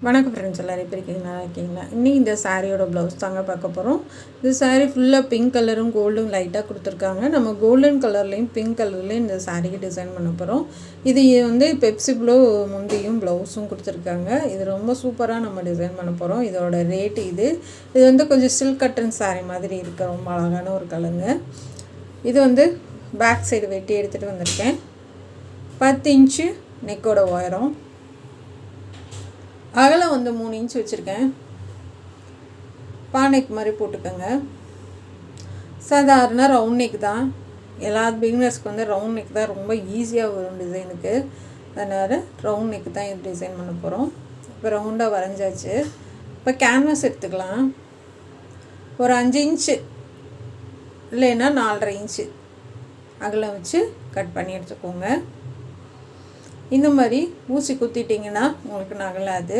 வணக்கம் ஃப்ரெண்ட்ஸ், எல்லோரும் எப்படி இருக்கீங்க? நல்லா இருக்கீங்களா? இன்னும் இந்த சாரியோட ப்ளவுஸ் தாங்க பார்க்க போகிறோம். இந்த சாரீ ஃபுல்லாக பிங்க் கலரும் கோல்டும் லைட்டாக கொடுத்துருக்காங்க. நம்ம கோல்டன் கலர்லேயும் பிங்க் கலர்லேயும் இந்த சாரீக்கு டிசைன் பண்ண போகிறோம். இது வந்து பெப்சி ப்ளூ முந்தியும் ப்ளவுஸும் கொடுத்துருக்காங்க. இது ரொம்ப சூப்பராக நம்ம டிசைன் பண்ண போகிறோம். இதோட ரேட்டு இது வந்து கொஞ்சம் சில்க் கட்டன் சாரீ மாதிரி இருக்க ரொம்ப அழகான ஒரு கலருங்க. இது வந்து பேக் சைடு வெட்டி எடுத்துகிட்டு வந்திருக்கேன். 10 இன்ச்சு நெக்கோட உயரம், அகலம் வந்து 3 இன்ச் வச்சுருக்கேன். பானைக்கு மாதிரி போட்டுக்கோங்க. சாதாரண ரவுண்ட் நெக் தான். எல்லா பிகினர்ஸ்க்கு வந்து ரவுண்ட் நெக் தான் ரொம்ப ஈஸியாக வரும் டிசைனுக்கு. அதனால் ரவுண்ட் நெக் தான் இது டிசைன் பண்ண போகிறோம். இப்போ ரவுண்டாக வரைஞ்சாச்சு. இப்போ கேன்வாஸ் எடுத்துக்கலாம். ஒரு 5 இன்ச்சு இல்லைன்னா 4.5 இன்ச்சு அகலம் வச்சு கட் பண்ணி எடுத்துக்கோங்க. இந்த மாதிரி ஊசி குத்திட்டிங்கன்னா உங்களுக்கு நகலாது.